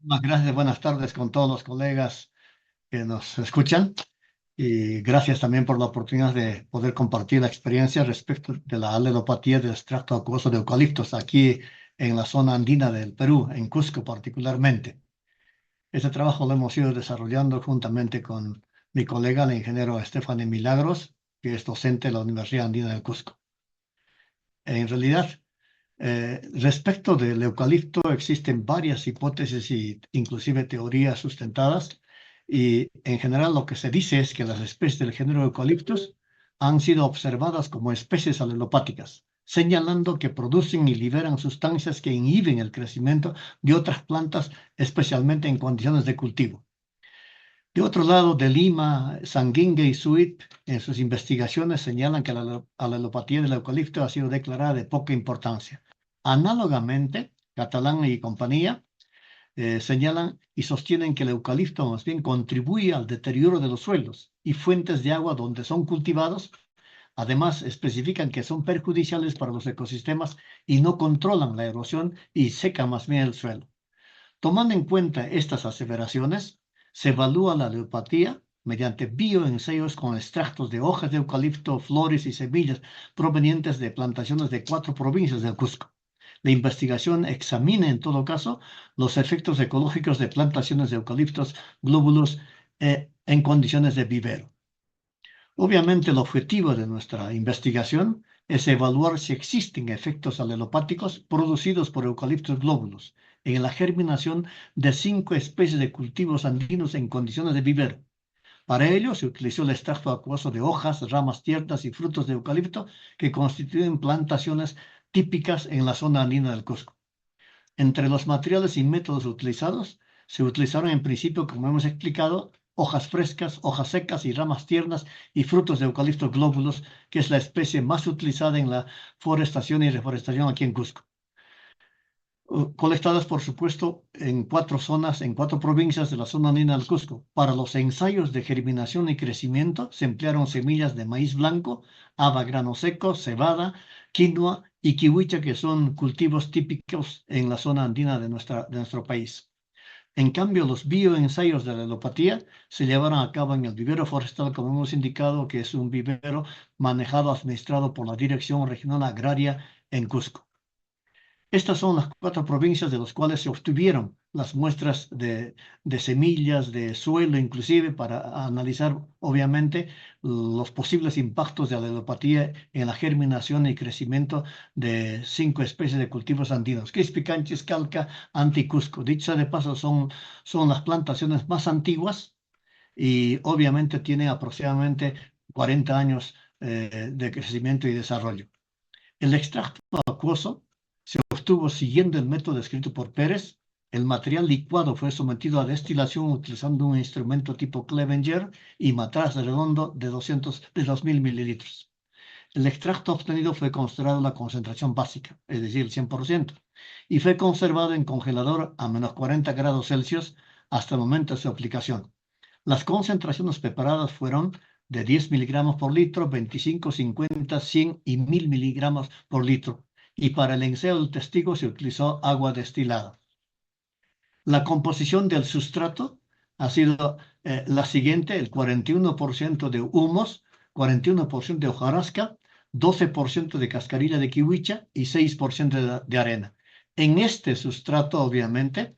Muchísimas gracias, buenas tardes con todos los colegas que nos escuchan y gracias también por la oportunidad de poder compartir la experiencia respecto de la alelopatía del extracto acuoso de eucaliptos aquí en la zona andina del Perú, en Cusco particularmente. Este trabajo lo hemos ido desarrollando juntamente con mi colega, el ingeniero Estefane Milagros, que es docente de la Universidad Andina del Cusco. En realidad, respecto del eucalipto, existen varias hipótesis e inclusive teorías sustentadas y en general lo que se dice es que las especies del género Eucalyptus han sido observadas como especies alelopáticas, señalando que producen y liberan sustancias que inhiben el crecimiento de otras plantas, especialmente en condiciones de cultivo. De otro lado, de Lima, Sanguingue y Sweet, en sus investigaciones señalan que la alelopatía del eucalipto ha sido declarada de poca importancia. Análogamente, Catalán y compañía señalan y sostienen que el eucalipto más bien contribuye al deterioro de los suelos y fuentes de agua donde son cultivados. Además, especifican que son perjudiciales para los ecosistemas y no controlan la erosión y secan más bien el suelo. Tomando en cuenta estas aseveraciones, se evalúa la alelopatía mediante bioensayos con extractos de hojas de eucalipto, flores y semillas provenientes de plantaciones de 4 provincias del Cusco. La investigación examina, en todo caso, los efectos ecológicos de plantaciones de eucaliptos glóbulos en condiciones de vivero. Obviamente, el objetivo de nuestra investigación es evaluar si existen efectos alelopáticos producidos por eucaliptos glóbulos en la germinación de 5 especies de cultivos andinos en condiciones de vivero. Para ello, se utilizó el extracto acuoso de hojas, ramas tiernas y frutos de eucalipto que constituyen plantaciones típicas en la zona andina del Cusco. Entre los materiales y métodos utilizados, se utilizaron en principio, como hemos explicado, hojas frescas, hojas secas y ramas tiernas y frutos de eucalipto glóbulos, que es la especie más utilizada en la forestación y reforestación aquí en Cusco. Colectadas, por supuesto, en 4 zonas, en 4 provincias de la zona andina del Cusco. Para los ensayos de germinación y crecimiento se emplearon semillas de maíz blanco, haba grano seco, cebada, quinoa y kiwicha, que son cultivos típicos en la zona andina de nuestro país. En cambio, los bioensayos de la alelopatía se llevaron a cabo en el vivero forestal, como hemos indicado, que es un vivero manejado, administrado por la Dirección Regional Agraria en Cusco. Estas son las 4 provincias de las cuales se obtuvieron las muestras de semillas, de suelo, inclusive para analizar, obviamente, los posibles impactos de la alelopatía en la germinación y crecimiento de 5 especies de cultivos andinos. Quispicanchis, Calca, Anticusco. Dicho de paso, son las plantaciones más antiguas y obviamente tienen aproximadamente 40 años de crecimiento y desarrollo. El extracto acuoso se obtuvo siguiendo el método descrito por Pérez. El material licuado fue sometido a destilación utilizando un instrumento tipo Clevenger y matraz redondo de 2000 mililitros. El extracto obtenido fue considerado la concentración básica, es decir, el 100%, y fue conservado en congelador a menos 40 grados Celsius hasta el momento de su aplicación. Las concentraciones preparadas fueron de 10 miligramos por litro, 25, 50, 100 y 1000 miligramos por litro. Y para el ensayo del testigo se utilizó agua destilada. La composición del sustrato ha sido la siguiente: el 41% de humus, 41% de hojarasca, 12% de cascarilla de kiwicha y 6% de arena. En este sustrato, obviamente,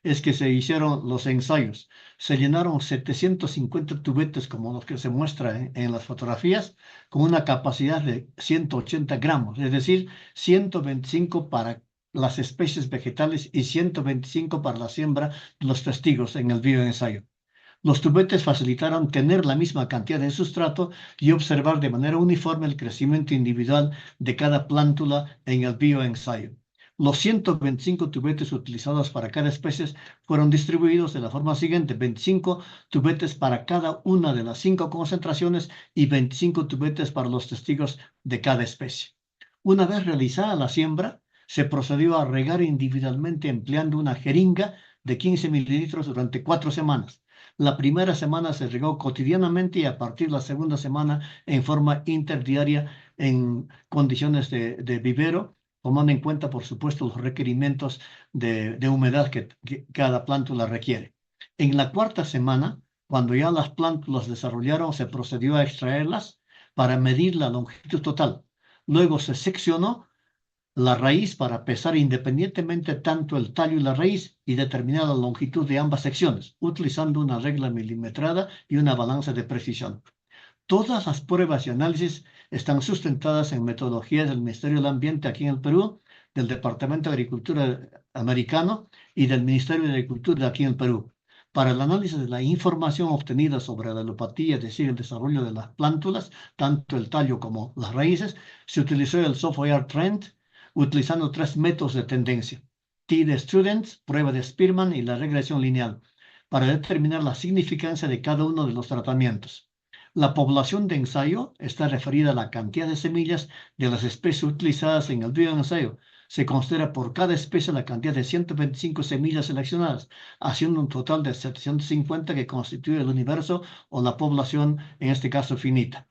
es que se hicieron los ensayos. Se llenaron 750 tubetes, como los que se muestra en las fotografías, con una capacidad de 180 gramos, es decir, 125 para las especies vegetales y 125 para la siembra de los testigos en el bioensayo. Los tubetes facilitaron tener la misma cantidad de sustrato y observar de manera uniforme el crecimiento individual de cada plántula en el bioensayo. Los 125 tubetes utilizados para cada especie fueron distribuidos de la forma siguiente: 25 tubetes para cada una de las 5 concentraciones y 25 tubetes para los testigos de cada especie. Una vez realizada la siembra, se procedió a regar individualmente empleando una jeringa de 15 mililitros durante 4 semanas. La primera semana se regó cotidianamente y a partir de la segunda semana en forma interdiaria en condiciones de vivero, tomando en cuenta, por supuesto, los requerimientos de humedad que cada plántula requiere. En la cuarta semana, cuando ya las plántulas desarrollaron, se procedió a extraerlas para medir la longitud total. Luego se seccionó la raíz para pesar independientemente tanto el tallo y la raíz y determinar la longitud de ambas secciones, utilizando una regla milimetrada y una balanza de precisión. Todas las pruebas y análisis están sustentadas en metodologías del Ministerio del Ambiente aquí en el Perú, del Departamento de Agricultura americano y del Ministerio de Agricultura de aquí en el Perú. Para el análisis de la información obtenida sobre la alopatía, es decir, el desarrollo de las plántulas, tanto el tallo como las raíces, se utilizó el software Trend, utilizando 3 métodos de tendencia: T-de-Students, prueba de Spearman y la regresión lineal, para determinar la significancia de cada uno de los tratamientos. La población de ensayo está referida a la cantidad de semillas de las especies utilizadas en el bioensayo. Se considera por cada especie la cantidad de 125 semillas seleccionadas, haciendo un total de 750 que constituye el universo o la población, en este caso finita.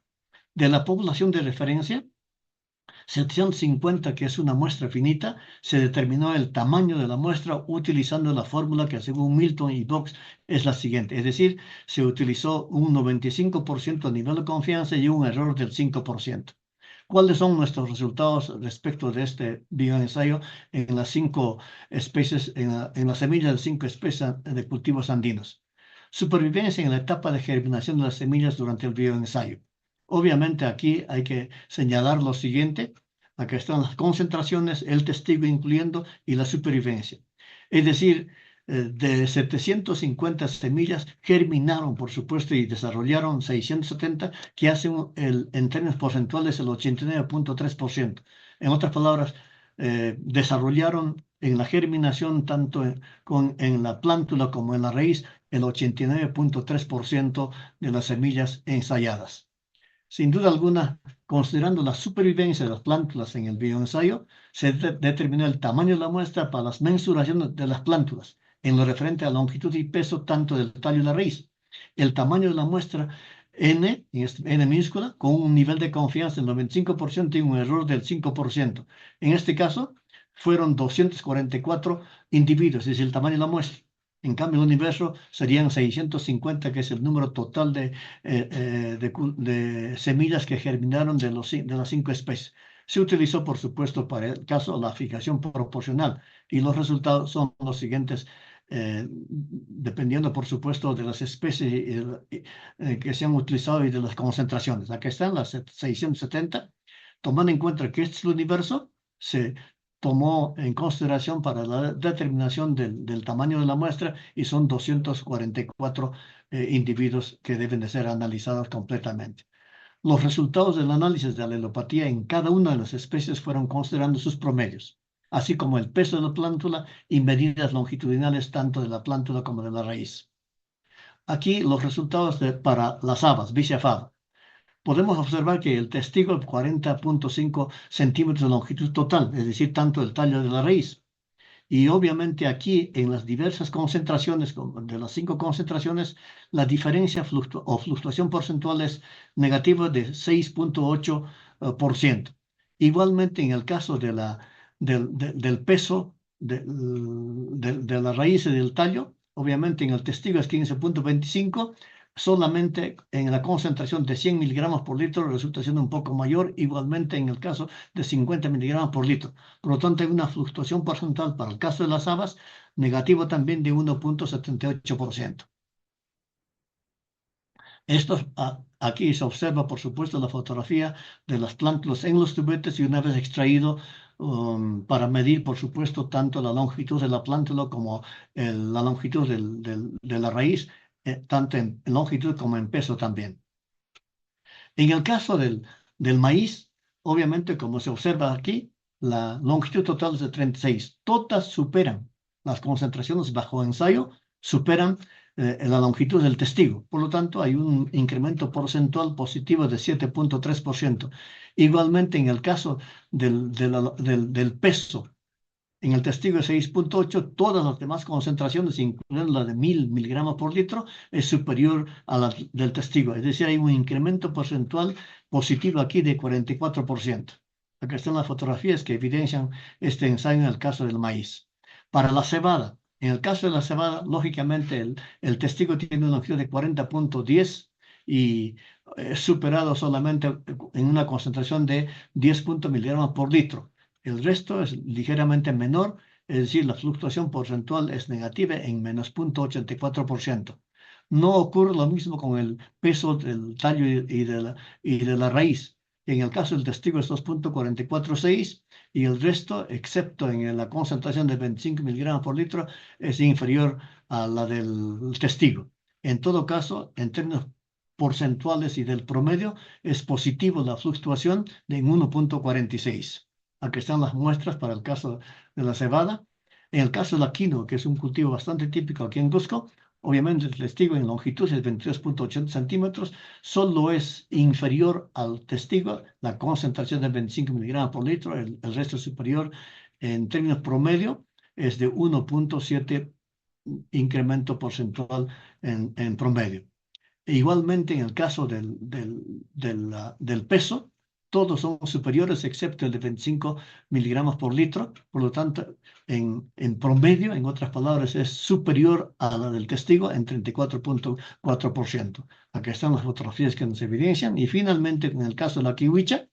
De la población de referencia, 750, que es una muestra finita, se determinó el tamaño de la muestra utilizando la fórmula que según Milton y Box es la siguiente. Es decir, se utilizó un 95% a nivel de confianza y un error del 5%. ¿Cuáles son nuestros resultados respecto de este bioensayo en las 5 especies, en las semillas de 5 especies de cultivos andinos? Supervivencia en la etapa de germinación de las semillas durante el bioensayo. Obviamente aquí hay que señalar lo siguiente: acá están las concentraciones, el testigo incluyendo y la supervivencia. Es decir, de 750 semillas germinaron, por supuesto, y desarrollaron 670, que hacen en términos porcentuales el 89.3%. En otras palabras, desarrollaron en la germinación, tanto en la plántula como en la raíz, el 89.3% de las semillas ensayadas. Sin duda alguna, considerando la supervivencia de las plántulas en el bioensayo, se determinó el tamaño de la muestra para las mensuraciones de las plántulas, en lo referente a longitud y peso tanto del tallo y la raíz. El tamaño de la muestra N, N minúscula, con un nivel de confianza del 95% y un error del 5%. En este caso, fueron 244 individuos, es decir, el tamaño de la muestra. En cambio, el universo serían 650, que es el número total de semillas que germinaron de las 5 especies. Se utilizó, por supuesto, para el caso, la fijación proporcional, y los resultados son los siguientes, dependiendo, por supuesto, de las especies que se han utilizado y de las concentraciones. Aquí están las 670. Tomando en cuenta que este es el universo, se tomó en consideración para la determinación del tamaño de la muestra, y son 244 individuos que deben de ser analizados completamente. Los resultados del análisis de la alelopatía en cada una de las especies fueron considerando sus promedios, así como el peso de la plántula y medidas longitudinales tanto de la plántula como de la raíz. Aquí los resultados para las habas, Vicia faba. Podemos observar que el testigo 40.5 centímetros de longitud total, es decir, tanto el tallo de la raíz. Y obviamente aquí, en las diversas concentraciones, de las 5 concentraciones, la diferencia o fluctuación porcentual es negativa de 6.8%. Igualmente, en el caso del peso de la raíz y del tallo, obviamente en el testigo es 15.25, solamente en la concentración de 100 miligramos por litro resulta siendo un poco mayor, igualmente en el caso de 50 miligramos por litro. Por lo tanto, hay una fluctuación porcentual para el caso de las habas, negativo también de 1.78%. Aquí se observa, por supuesto, la fotografía de las plántulas en los tubetes, y una vez extraído, para medir, por supuesto, tanto la longitud de la plántula como la longitud de la raíz, tanto en longitud como en peso también. En el caso del maíz, obviamente, como se observa aquí, la longitud total es de 36. Todas superan las concentraciones bajo ensayo, superan la longitud del testigo. Por lo tanto, hay un incremento porcentual positivo de 7.3%. Igualmente, en el caso del peso, en el testigo de 6.8, todas las demás concentraciones, incluyendo la de 1000 miligramos por litro, es superior a la del testigo. Es decir, hay un incremento porcentual positivo aquí de 44%. Acá están las fotografías que evidencian este ensayo en el caso del maíz. Para la cebada, en el caso de la cebada, lógicamente el testigo tiene una longitud de 40.10 y es superado solamente en una concentración de 10 miligramos por litro. El resto es ligeramente menor, es decir, la fluctuación porcentual es negativa en menos 0.84%. No ocurre lo mismo con el peso del tallo y de la raíz. En el caso del testigo es 2.446 y el resto, excepto en la concentración de 25 miligramos por litro, es inferior a la del testigo. En todo caso, en términos porcentuales y del promedio, es positivo la fluctuación de 1.46. Aquí están las muestras para el caso de la cebada. En el caso de la quinoa, que es un cultivo bastante típico aquí en Cusco, obviamente el testigo en longitud es 22.80 centímetros, solo es inferior al testigo la concentración de 25 miligramos por litro, el resto es superior en términos promedio, es de 1.7 incremento porcentual en promedio. E igualmente en el caso del peso, todos son superiores excepto el de 25 miligramos por litro, por lo tanto, en promedio, en otras palabras, es superior a la del testigo en 34.4%. Aquí están las fotografías que nos evidencian. Y finalmente, en el caso de la kiwicha,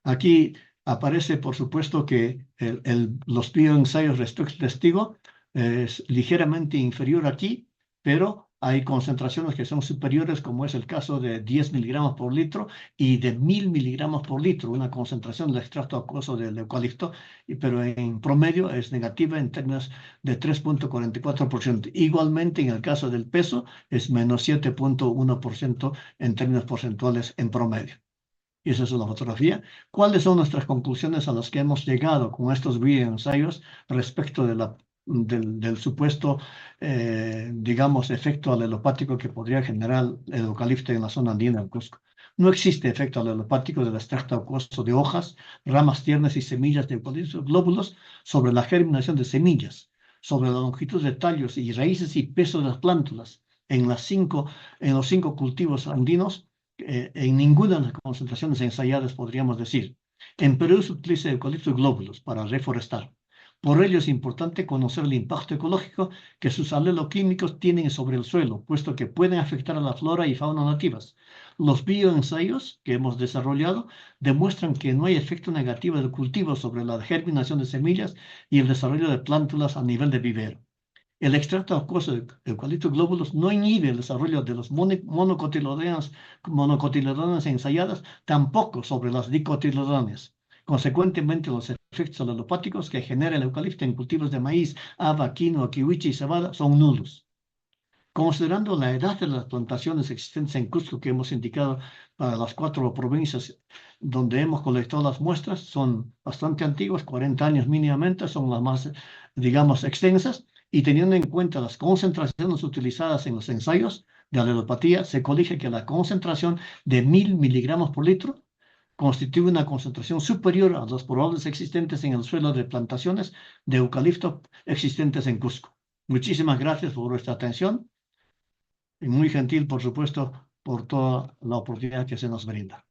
aquí aparece, por supuesto, que los bioensayos respecto al testigo es ligeramente inferior aquí, pero hay concentraciones que son superiores, como es el caso de 10 miligramos por litro y de 1000 miligramos por litro, una concentración del extracto acuoso del eucalipto, pero en promedio es negativa en términos de 3.44%. Igualmente, en el caso del peso, es menos 7.1% en términos porcentuales en promedio. Y esa es una fotografía. ¿Cuáles son nuestras conclusiones a las que hemos llegado con estos videoensayos respecto del supuesto, digamos, efecto alelopático que podría generar el eucalipto en la zona andina del Cusco? No existe efecto alelopático del extracto acuoso de hojas, ramas tiernas y semillas de eucalipto glóbulos sobre la germinación de semillas, sobre la longitud de tallos y raíces y peso de las plántulas en los 5 cultivos andinos. En ninguna de las concentraciones ensayadas podríamos decir. En Perú se utiliza eucaliptus glóbulos para reforestar. Por ello es importante conocer el impacto ecológico que sus aleloquímicos tienen sobre el suelo, puesto que pueden afectar a la flora y fauna nativas. Los bioensayos que hemos desarrollado demuestran que no hay efecto negativo del cultivo sobre la germinación de semillas y el desarrollo de plántulas a nivel de vivero. El extracto acuoso de eucaliptus glóbulos no inhibe el desarrollo de los monocotiledones ensayadas, tampoco sobre las dicotiledones. Consecuentemente, los efectos alelopáticos que genera el eucalipto en cultivos de maíz, haba, quinoa, kiwicha y cebada son nulos. Considerando la edad de las plantaciones existentes en Cusco que hemos indicado para las 4 provincias donde hemos colectado las muestras, son bastante antiguas, 40 años mínimamente, son las más, digamos, extensas, y teniendo en cuenta las concentraciones utilizadas en los ensayos de alelopatía, se colige que la concentración de 1000 miligramos por litro constituye una concentración superior a los probables existentes en el suelo de plantaciones de eucalipto existentes en Cusco. Muchísimas gracias por vuestra atención y muy gentil, por supuesto, por toda la oportunidad que se nos brinda.